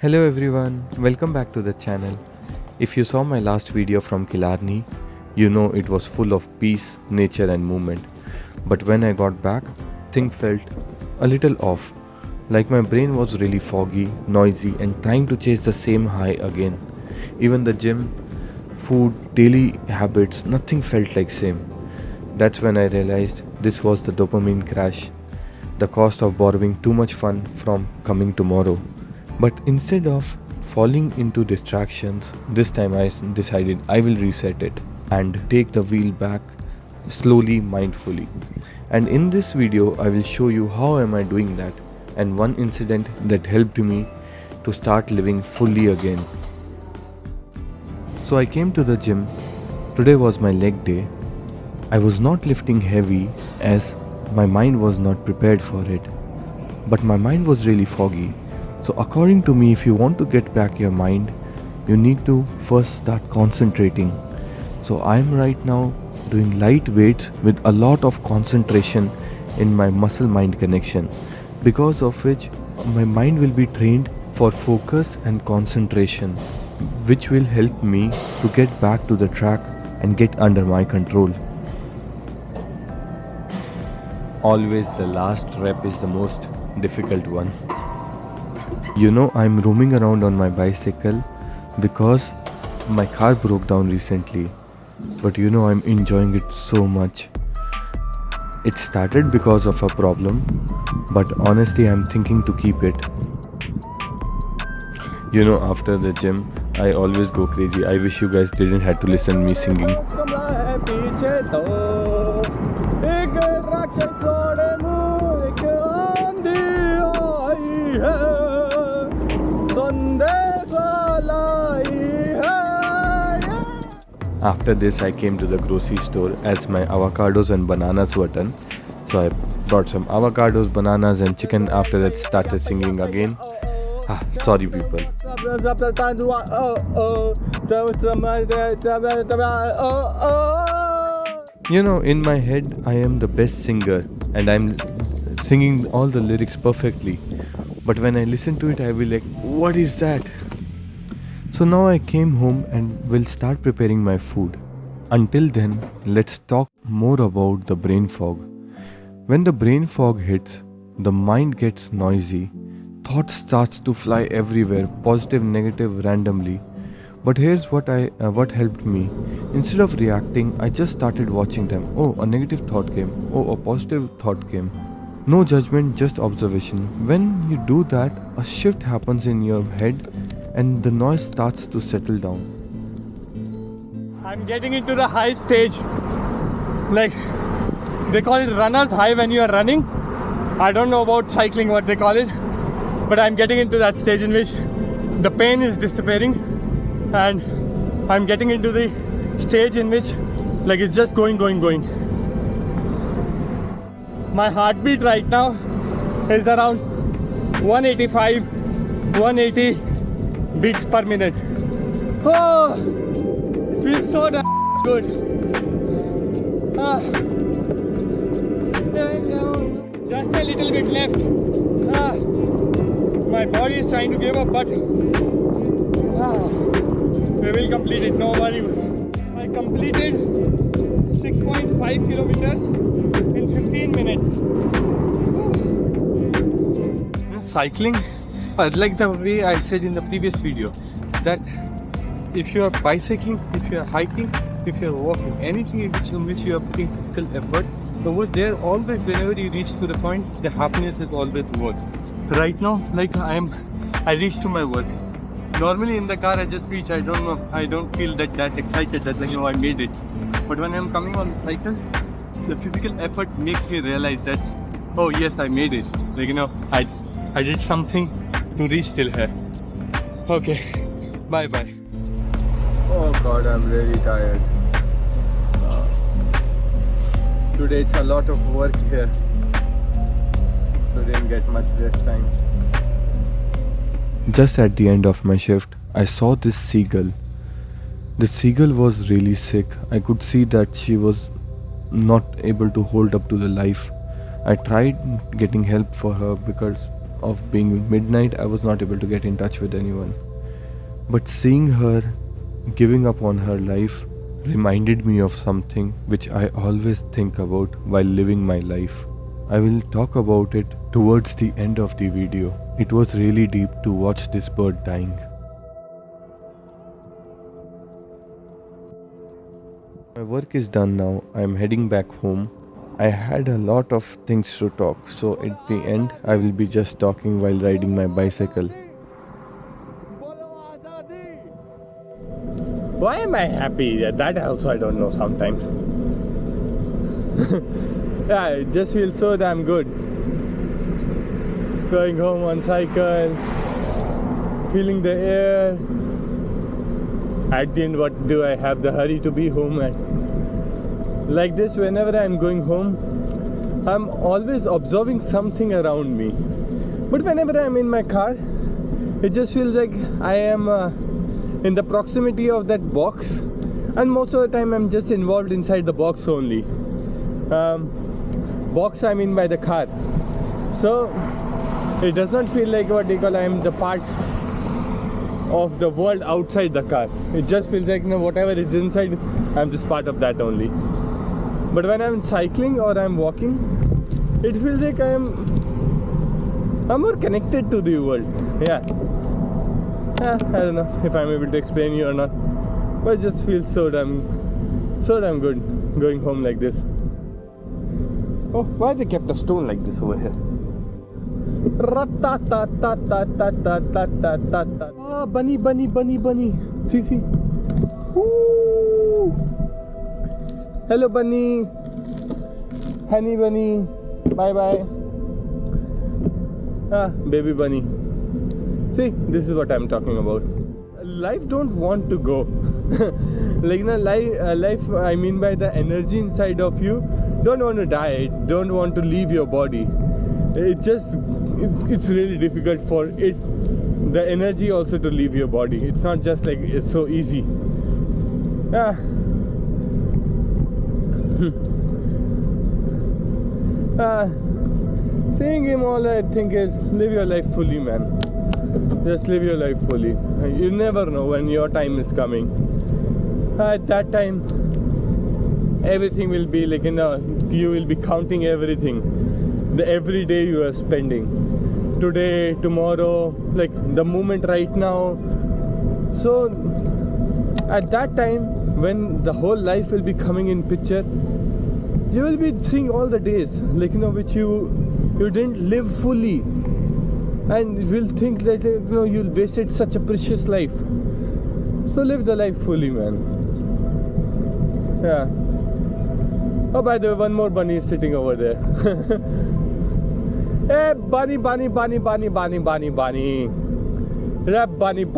Hello everyone, welcome back to the channel. If you saw my last video from Killarney, you know it was full of peace, nature and movement. But when I got back, things felt a little off. Like my brain was really foggy, noisy and trying to chase the same high again. Even the gym, food, daily habits, nothing felt like same. That's when I realized this was the dopamine crash, the cost of borrowing too much fun from coming tomorrow. But instead of falling into distractions, this time I decided I will reset it and take the wheel back slowly, mindfully. And in this video, I will show you how am I doing that and one incident that helped me to start living fully again. So I came to the gym. Today was my leg day. I was not lifting heavy as my mind was not prepared for it. But my mind was really foggy. So according to me, if you want to get back your mind, you need to first start concentrating. So I'm right now doing light weights with a lot of concentration in my muscle mind connection, because of which my mind will be trained for focus and concentration, which will help me to get back to the track and get under my control. Always the last rep is the most difficult one. You know, I'm roaming around on my bicycle because my car broke down recently. But you know, I'm enjoying it so much. It started because of a problem, but honestly, I'm thinking to keep it. You know, after the gym, I always go crazy. I wish you guys didn't have to listen me singing. After this, I came to the grocery store as my avocados and bananas were done. So I brought some avocados, bananas and chicken. After that, started singing again. Sorry people. You know, in my head, I am the best singer and I'm singing all the lyrics perfectly. But when I listen to it, I will like, what is that? So now I came home and will start preparing my food. Until then, let's talk more about the brain fog. When the brain fog hits, the mind gets noisy. Thoughts starts to fly everywhere, positive, negative, randomly. But here's what helped me. Instead of reacting, I just started watching them. Oh, a negative thought came. Oh, a positive thought came. No judgment, just observation. When you do that, a shift happens in your head and the noise starts to settle down. I'm getting into the high stage. Like, they call it runner's high when you are running. I don't know about cycling what they call it, but I'm getting into that stage in which the pain is disappearing and I'm getting into the stage in which like it's just going. My heartbeat right now is around 185, 180 beats per minute. Oh, it feels so damn good. Just a little bit left. My body is trying to give up, but we will complete it, no worries. I completed 6.5 kilometers in 15 minutes. Cycling, like the way I said in the previous video, that if you are bicycling, if you are hiking, if you are walking, anything in which you are putting physical effort, over there always whenever you reach to the point, the happiness is always worth. Right now, like I reached to my work. Normally in the car I just reach, I don't feel that excited that like, I made it. But when I'm coming on the cycle, the physical effort makes me realize that, oh yes, I made it. Like I did something to reach till here. Okay, bye. Oh god, I'm really tired. Today it's a lot of work here. So didn't get much rest time. Just at the end of my shift, I saw this seagull. The seagull was really sick. I could see that she was not able to hold up to the life. I tried getting help for her because of being midnight, I was not able to get in touch with anyone. But seeing her giving up on her life reminded me of something which I always think about while living my life. I will talk about it towards the end of the video. It was really deep to watch this bird dying. My work is done now. I am heading back home. I had a lot of things to talk, so at the end I will be just talking while riding my bicycle. Why am I happy? That also I don't know sometimes. Yeah, it just feels so damn good. Going home on cycle, feeling the air. At the end, what do I have the hurry to be home at? Like this, whenever I'm going home, I'm always observing something around me. But whenever I'm in my car, it just feels like I am in the proximity of that box, and most of the time I'm just involved inside the box only. Box I mean by the car. So it does not feel like what they call I am the part of the world outside the car. It just feels like, you know, whatever is inside, I'm just part of that only. But when I'm cycling or I'm walking, it feels like I'm more connected to the world. Yeah. I don't know if I'm able to explain you or not, but it just feels so damn good going home like this. Oh, why they kept a stone like this over here? Ah, bunny. See. Ooh. Hello, bunny. Honey bunny. Bye. Ah, baby bunny. See, this is what I'm talking about. Life don't want to go. Like, you know, life, I mean by the energy inside of you, don't want to die, don't want to leave your body. It's really difficult for it, the energy also to leave your body. It's not just like it's so easy. Seeing him, all I think is live your life fully, man. Just live your life fully. You never know when your time is coming. At that time, everything will be like, you know, you will be counting everything. Every day you are spending. Today, tomorrow, like the moment right now. So, at that time, when the whole life will be coming in picture, you will be seeing all the days, like, you know, which you didn't live fully. And will think that, you know, you wasted such a precious life. So live the life fully, man. Yeah. Oh, by the way, one more bunny is sitting over there. Hey, bunny. Rap bunny.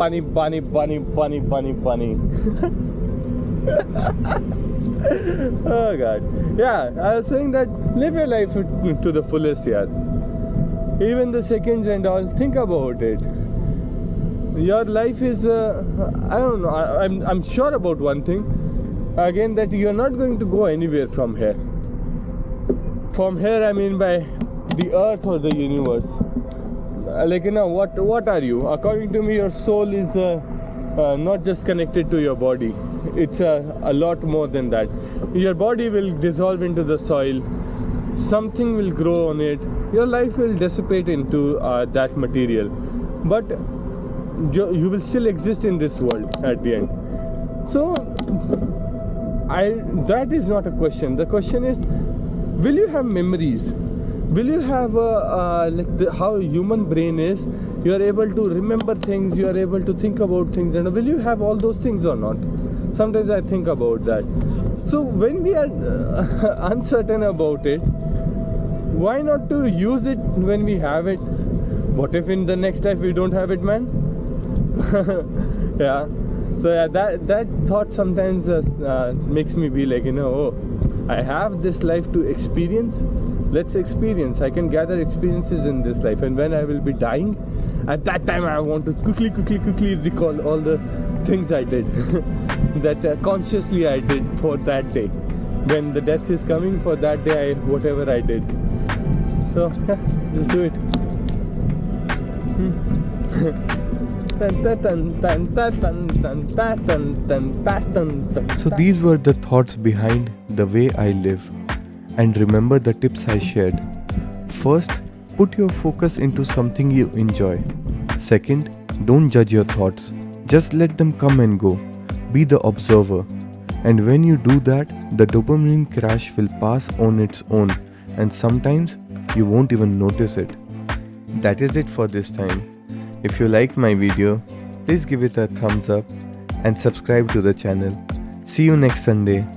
Oh God. Yeah, I was saying that live your life to the fullest, yeah. Even the seconds and all, think about it. Your life is, I don't know, I'm sure about one thing. Again, that you're not going to go anywhere from here. From here, I mean by the earth or the universe. Like, you know, what are you? According to me, your soul is not just connected to your body. It's a lot more than that. Your body will dissolve into the soil. Something will grow on it. Your life will dissipate into that material. But you will still exist in this world at the end. So, that is not a question. The question is, will you have memories? Will you have how human brain is? You are able to remember things. You are able to think about things. And will you have all those things or not? Sometimes I think about that. So when we are uncertain about it, why not to use it when we have it? What if in the next life we don't have it, man? Yeah. So yeah, that thought sometimes makes me be like, you know, oh, I have this life to experience. Let's experience. I can gather experiences in this life, and when I will be dying, at that time I want to quickly recall all the things I did that consciously I did for that day. When the death is coming, for that day, whatever I did. So yeah, just do it. So these were the thoughts behind the way I live. And remember the tips I shared. First, put your focus into something you enjoy. Second, don't judge your thoughts. Just let them come and go. Be the observer. And when you do that, the dopamine crash will pass on its own, and sometimes you won't even notice it. That is it for this time. If you liked my video, please give it a thumbs up and subscribe to the channel. See you next Sunday.